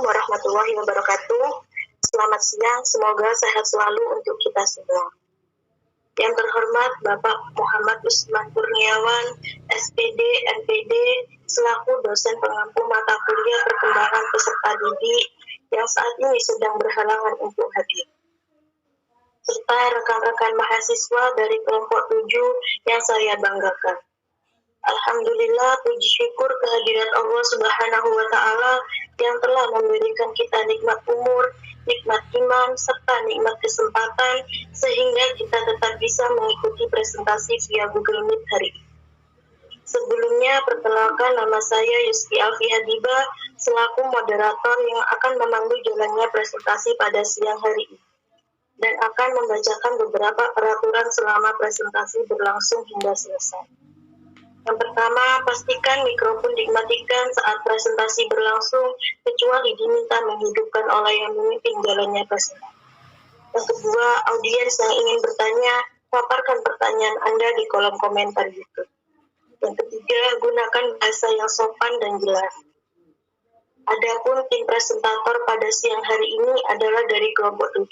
warahmatullahi wabarakatuh. Selamat siang, semoga sehat selalu untuk kita semua. Yang terhormat Bapak Muhammad Usman Kurniawan, SPD, MPD, selaku dosen pengampu mata kuliah perkembangan peserta didik yang saat ini sedang berhalangan untuk hadir. Serta rekan-rekan mahasiswa dari kelompok 7 yang saya banggakan. Alhamdulillah, puji syukur kehadiran Allah Subhanahu wa Ta'ala yang telah memberikan kita nikmat umur, nikmat iman, serta nikmat kesempatan sehingga kita tetap bisa mengikuti presentasi via Google Meet hari ini. Sebelumnya, perkenalkan, nama saya Yuski Alfi Hadiba selaku moderator yang akan memandu jalannya presentasi pada siang hari ini dan akan membacakan beberapa peraturan selama presentasi berlangsung hingga selesai. Yang pertama, pastikan mikrofon dimatikan saat presentasi berlangsung, kecuali diminta menghidupkan oleh yang memimpin jalannya presentasi. Yang kedua, audiens yang ingin bertanya, paparkan pertanyaan Anda di kolom komentar YouTube. Yang ketiga, gunakan bahasa yang sopan dan jelas. Adapun tim presentator pada siang hari ini adalah dari kelompok 7,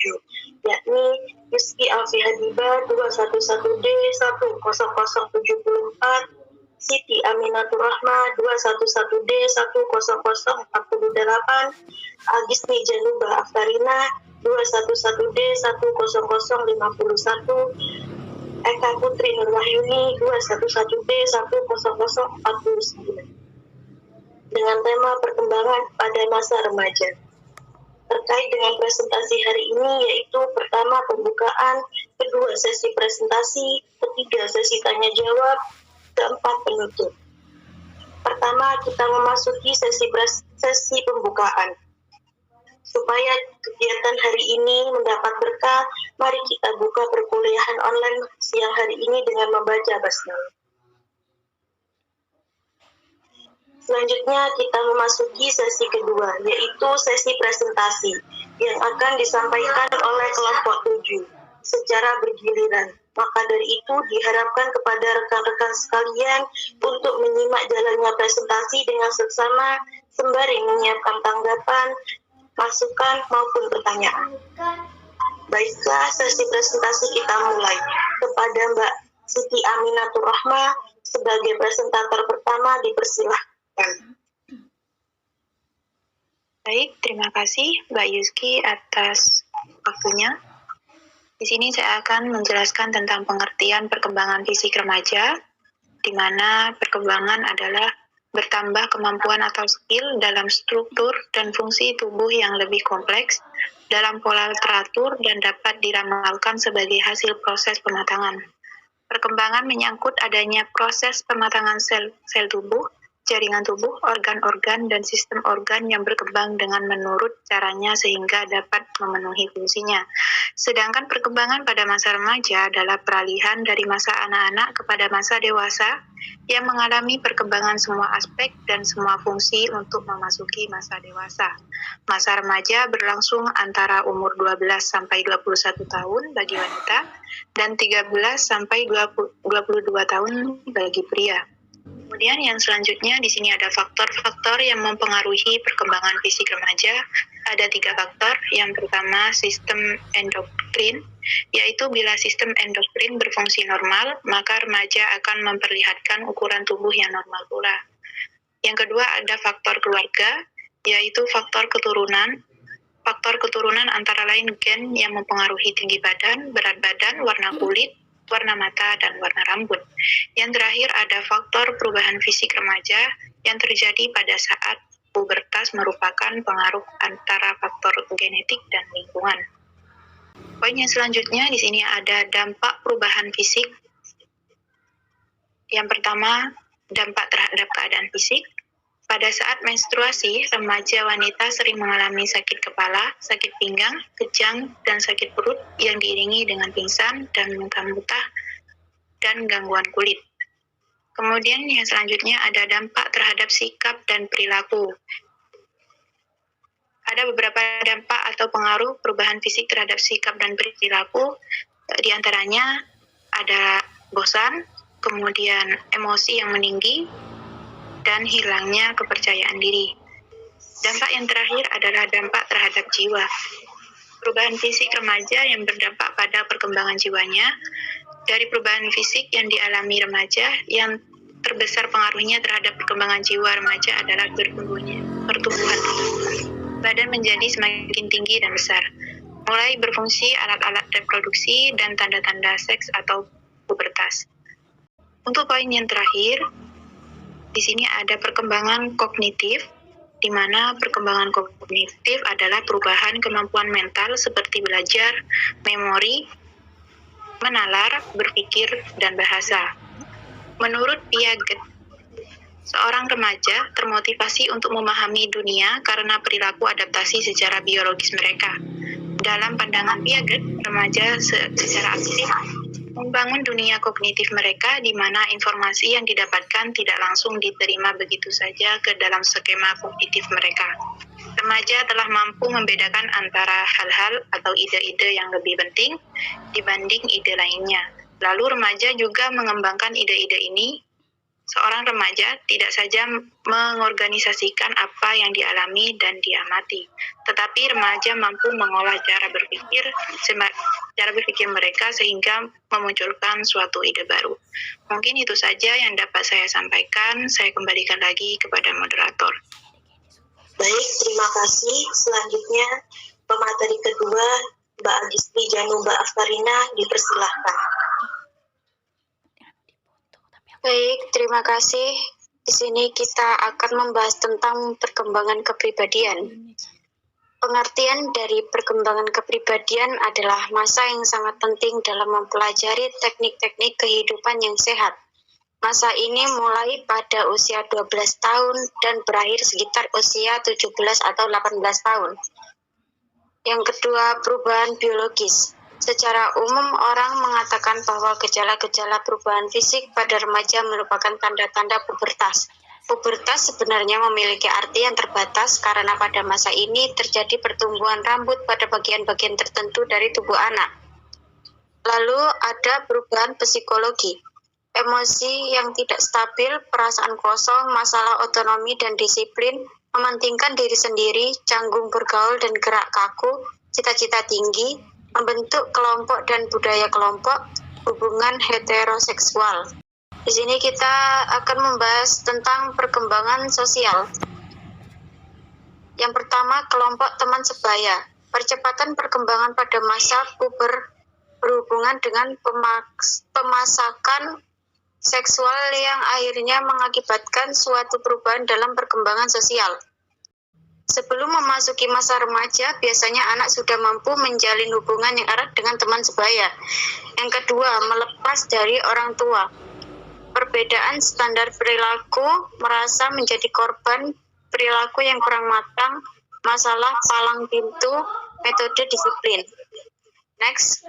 yakni Yuski Alfi Hadiba 211D 10074, Siti Aminatur Rahma 211D 10048, Agisni Januba Aftarina 211D 10051, Eka Putri Nurwahyuni 211D 10049. Dengan tema perkembangan pada masa remaja. Terkait dengan presentasi hari ini yaitu pertama pembukaan, kedua sesi presentasi, ketiga sesi tanya jawab, keempat penutup. Pertama, kita memasuki sesi pembukaan. Supaya kegiatan hari ini mendapat berkah, mari kita buka perkuliahan online siang hari ini dengan membaca basmalah. Selanjutnya kita memasuki sesi kedua, yaitu sesi presentasi yang akan disampaikan oleh kelompok 7 secara bergiliran. Maka dari itu diharapkan kepada rekan-rekan sekalian untuk menyimak jalannya presentasi dengan seksama sembari menyiapkan tanggapan, masukan maupun pertanyaan. Baiklah, sesi presentasi kita mulai. Kepada Mbak Siti Aminatur Rahma sebagai presentator pertama dipersilahkan. Baik, terima kasih Mbak Yuski atas waktunya. Di sini saya akan menjelaskan tentang pengertian perkembangan fisik remaja, di mana perkembangan adalah bertambah kemampuan atau skill dalam struktur dan fungsi tubuh yang lebih kompleks dalam pola teratur dan dapat diramalkan sebagai hasil proses pematangan. Perkembangan menyangkut adanya proses pematangan sel tubuh, jaringan tubuh, organ-organ, dan sistem organ yang berkembang dengan menurut caranya sehingga dapat memenuhi fungsinya. Sedangkan perkembangan pada masa remaja adalah peralihan dari masa anak-anak kepada masa dewasa yang mengalami perkembangan semua aspek dan semua fungsi untuk memasuki masa dewasa. Masa remaja berlangsung antara umur 12 sampai 21 tahun bagi wanita dan 13 sampai 22 tahun bagi pria. Kemudian yang selanjutnya di sini ada faktor-faktor yang mempengaruhi perkembangan fisik remaja. Ada 3 faktor. Yang pertama sistem endokrin, yaitu bila sistem endokrin berfungsi normal, maka remaja akan memperlihatkan ukuran tubuh yang normal pula. Yang kedua ada faktor keluarga, yaitu faktor keturunan. Faktor keturunan antara lain gen yang mempengaruhi tinggi badan, berat badan, warna kulit, warna mata, dan warna rambut. Yang terakhir ada faktor perubahan fisik remaja yang terjadi pada saat pubertas merupakan pengaruh antara faktor genetik dan lingkungan. Poin yang selanjutnya di sini ada dampak perubahan fisik. Yang pertama, dampak terhadap keadaan fisik. Pada saat menstruasi, remaja wanita sering mengalami sakit kepala, sakit pinggang, kejang, dan sakit perut yang diiringi dengan pingsan dan muntah-muntah dan gangguan kulit. Kemudian yang selanjutnya ada dampak terhadap sikap dan perilaku. Ada beberapa dampak atau pengaruh perubahan fisik terhadap sikap dan perilaku, di antaranya ada bosan, kemudian emosi yang meninggi, dan hilangnya kepercayaan diri. Dampak yang terakhir adalah dampak terhadap jiwa. Perubahan fisik remaja yang berdampak pada perkembangan jiwanya. Dari perubahan fisik yang dialami remaja, yang terbesar pengaruhnya terhadap perkembangan jiwa remaja adalah pertumbuhan. Badan menjadi semakin tinggi dan besar, mulai berfungsi alat-alat reproduksi dan tanda-tanda seks atau pubertas. Untuk poin yang terakhir, di sini ada perkembangan kognitif, di mana perkembangan kognitif adalah perubahan kemampuan mental seperti belajar, memori, menalar, berpikir, dan bahasa. Menurut Piaget, seorang remaja termotivasi untuk memahami dunia karena perilaku adaptasi secara biologis mereka. Dalam pandangan Piaget, remaja secara aktif membangun dunia kognitif mereka di mana informasi yang didapatkan tidak langsung diterima begitu saja ke dalam skema kognitif mereka. Remaja telah mampu membedakan antara hal-hal atau ide-ide yang lebih penting dibanding ide lainnya. Lalu remaja juga mengembangkan ide-ide ini. Seorang remaja tidak saja mengorganisasikan apa yang dialami dan diamati, tetapi remaja mampu mengolah cara berpikir mereka sehingga memunculkan suatu ide baru. Mungkin itu saja yang dapat saya sampaikan. Saya kembalikan lagi kepada moderator. Baik, terima kasih. Selanjutnya, pemateri kedua, Mbak Agistri Januba Aftarina, dipersilahkan. Baik, terima kasih. Di sini kita akan membahas tentang perkembangan kepribadian. Pengertian dari perkembangan kepribadian adalah masa yang sangat penting dalam mempelajari teknik-teknik kehidupan yang sehat. Masa ini mulai pada usia 12 tahun dan berakhir sekitar usia 17 atau 18 tahun. Yang kedua, perubahan biologis. Secara umum, orang mengatakan bahwa gejala-gejala perubahan fisik pada remaja merupakan tanda-tanda pubertas. Pubertas sebenarnya memiliki arti yang terbatas karena pada masa ini terjadi pertumbuhan rambut pada bagian-bagian tertentu dari tubuh anak. Lalu ada perubahan psikologi. Emosi yang tidak stabil, perasaan kosong, masalah otonomi dan disiplin, mementingkan diri sendiri, canggung bergaul dan gerak kaku, cita-cita tinggi, membentuk kelompok dan budaya kelompok, hubungan heteroseksual. Di sini kita akan membahas tentang perkembangan sosial. Yang pertama, kelompok teman sebaya. Percepatan perkembangan pada masa puber berhubungan dengan pemasakan seksual yang akhirnya mengakibatkan suatu perubahan dalam perkembangan sosial. Sebelum memasuki masa remaja, biasanya anak sudah mampu menjalin hubungan yang erat dengan teman sebaya. Yang kedua, melepas dari orang tua. Perbedaan standar perilaku, merasa menjadi korban perilaku yang kurang matang, masalah palang pintu, metode disiplin. Next,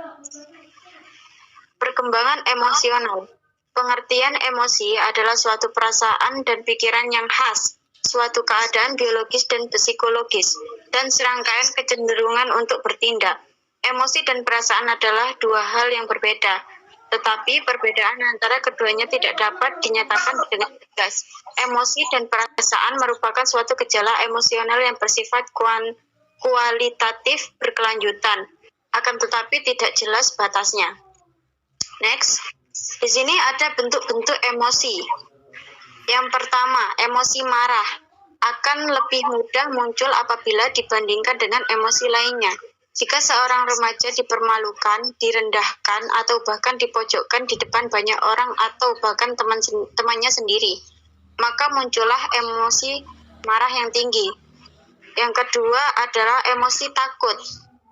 perkembangan emosional. Pengertian emosi adalah suatu perasaan dan pikiran yang khas, suatu keadaan biologis dan psikologis, dan serangkaian kecenderungan untuk bertindak. Emosi dan perasaan adalah dua hal yang berbeda, tetapi perbedaan antara keduanya tidak dapat dinyatakan dengan tegas. Emosi dan perasaan merupakan suatu gejala emosional yang bersifat kualitatif berkelanjutan, akan tetapi tidak jelas batasnya. Next, di sini ada bentuk-bentuk emosi. Yang pertama, emosi marah akan lebih mudah muncul apabila dibandingkan dengan emosi lainnya. Jika seorang remaja dipermalukan, direndahkan, atau bahkan dipojokkan di depan banyak orang atau bahkan temannya sendiri, maka muncullah emosi marah yang tinggi. Yang kedua adalah emosi takut.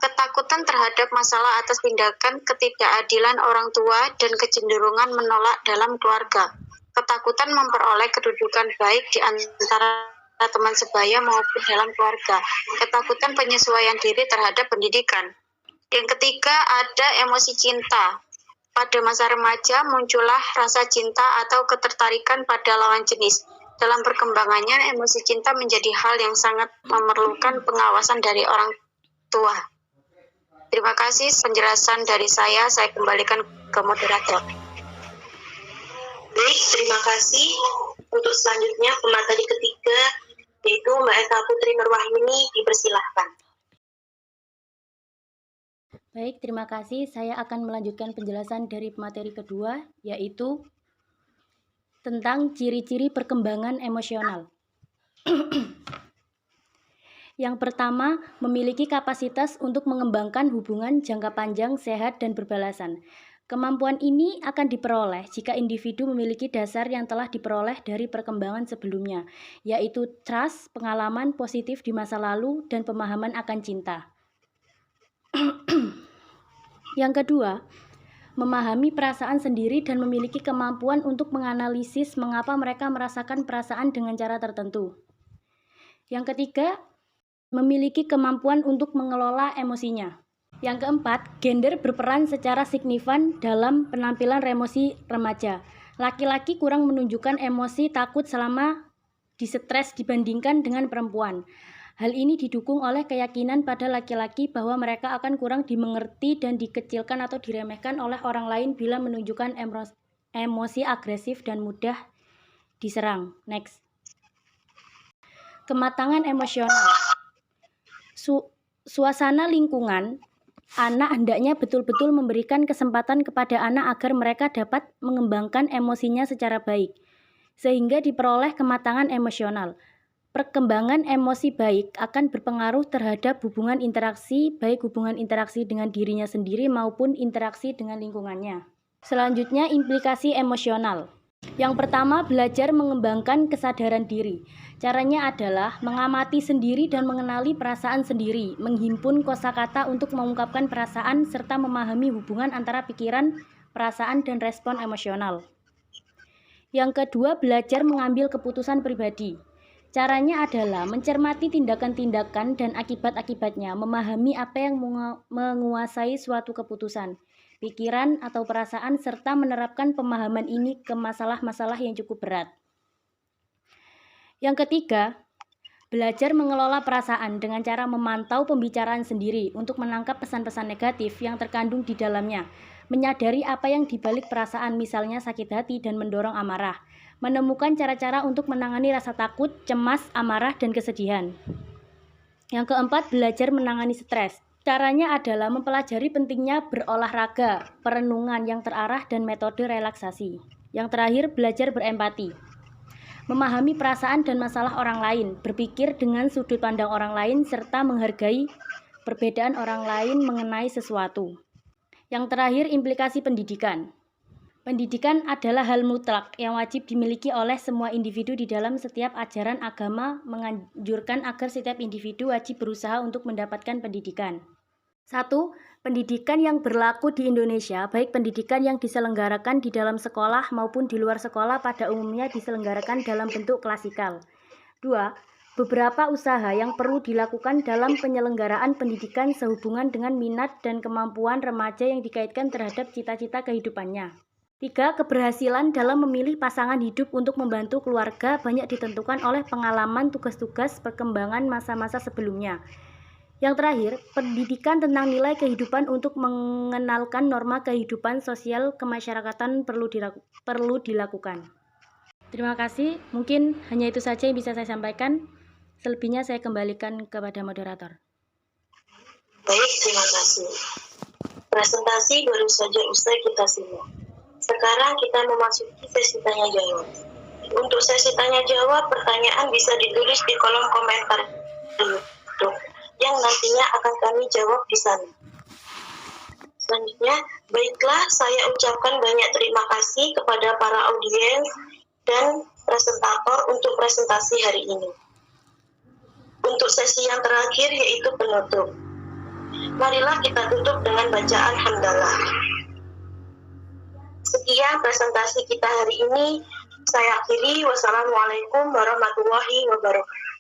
Ketakutan terhadap masalah atas tindakan ketidakadilan orang tua dan kecenderungan menolak dalam keluarga. Ketakutan memperoleh kedudukan baik di antara teman sebaya maupun dalam keluarga. Ketakutan penyesuaian diri terhadap pendidikan. Yang ketiga ada emosi cinta. Pada masa remaja muncullah rasa cinta atau ketertarikan pada lawan jenis. Dalam perkembangannya, emosi cinta menjadi hal yang sangat memerlukan pengawasan dari orang tua. Terima kasih penjelasan dari saya kembalikan ke moderator. Baik, terima kasih. Untuk selanjutnya, pemateri ketiga, yaitu Mbak Eka Putri Nurwahyuni, dipersilahkan. Baik, terima kasih. Saya akan melanjutkan penjelasan dari materi kedua, yaitu tentang ciri-ciri perkembangan emosional. Yang pertama, memiliki kapasitas untuk mengembangkan hubungan jangka panjang, sehat, dan berbalasan. Kemampuan ini akan diperoleh jika individu memiliki dasar yang telah diperoleh dari perkembangan sebelumnya, yaitu trust, pengalaman positif di masa lalu, dan pemahaman akan cinta. Yang kedua, memahami perasaan sendiri dan memiliki kemampuan untuk menganalisis mengapa mereka merasakan perasaan dengan cara tertentu. Yang ketiga, memiliki kemampuan untuk mengelola emosinya. Yang keempat, gender berperan secara signifan dalam penampilan emosi remaja. Laki-laki kurang menunjukkan emosi takut selama disetres dibandingkan dengan perempuan. Hal ini didukung oleh keyakinan pada laki-laki bahwa mereka akan kurang dimengerti dan dikecilkan atau diremehkan oleh orang lain bila menunjukkan emosi agresif dan mudah diserang. Next. Kematangan emosional. Suasana lingkungan anak hendaknya betul-betul memberikan kesempatan kepada anak agar mereka dapat mengembangkan emosinya secara baik, sehingga diperoleh kematangan emosional. Perkembangan emosi baik akan berpengaruh terhadap hubungan interaksi, baik hubungan interaksi dengan dirinya sendiri maupun interaksi dengan lingkungannya. Selanjutnya, implikasi emosional. Yang pertama, belajar mengembangkan kesadaran diri. Caranya adalah mengamati sendiri dan mengenali perasaan sendiri, menghimpun kosakata untuk mengungkapkan perasaan, serta memahami hubungan antara pikiran, perasaan, dan respon emosional. Yang kedua, belajar mengambil keputusan pribadi. Caranya adalah mencermati tindakan-tindakan dan akibat-akibatnya, memahami apa yang menguasai suatu keputusan, pikiran atau perasaan, serta menerapkan pemahaman ini ke masalah-masalah yang cukup berat. Yang ketiga, belajar mengelola perasaan dengan cara memantau pembicaraan sendiri untuk menangkap pesan-pesan negatif yang terkandung di dalamnya, menyadari apa yang dibalik perasaan, misalnya sakit hati dan mendorong amarah, menemukan cara-cara untuk menangani rasa takut, cemas, amarah, dan kesedihan. Yang keempat, belajar menangani stres. Caranya adalah mempelajari pentingnya berolahraga, perenungan yang terarah, dan metode relaksasi. Yang terakhir, belajar berempati. Memahami perasaan dan masalah orang lain, berpikir dengan sudut pandang orang lain, serta menghargai perbedaan orang lain mengenai sesuatu. Yang terakhir, implikasi pendidikan. Pendidikan adalah hal mutlak yang wajib dimiliki oleh semua individu di dalam setiap ajaran agama menganjurkan agar setiap individu wajib berusaha untuk mendapatkan pendidikan. 1. Pendidikan yang berlaku di Indonesia, baik pendidikan yang diselenggarakan di dalam sekolah maupun di luar sekolah pada umumnya diselenggarakan dalam bentuk klasikal. 2. Beberapa usaha yang perlu dilakukan dalam penyelenggaraan pendidikan sehubungan dengan minat dan kemampuan remaja yang dikaitkan terhadap cita-cita kehidupannya. 3. Keberhasilan dalam memilih pasangan hidup untuk membantu keluarga banyak ditentukan oleh pengalaman tugas-tugas perkembangan masa-masa sebelumnya. Yang terakhir, pendidikan tentang nilai kehidupan untuk mengenalkan norma kehidupan sosial kemasyarakatan perlu dilakukan. Terima kasih, mungkin hanya itu saja yang bisa saya sampaikan. Selebihnya saya kembalikan kepada moderator. Baik, terima kasih. Presentasi baru saja usai kita simak. Sekarang kita memasuki sesi tanya jawab. Untuk sesi tanya jawab, pertanyaan bisa ditulis di kolom komentar YouTube yang nantinya akan kami jawab di sana. Selanjutnya, baiklah, saya ucapkan banyak terima kasih kepada para audiens dan presentator untuk presentasi hari ini. Untuk sesi yang terakhir yaitu penutup. Marilah kita tutup dengan bacaan hamdalah. Sekian presentasi kita hari ini. Saya akhiri. Wassalamualaikum warahmatullahi wabarakatuh.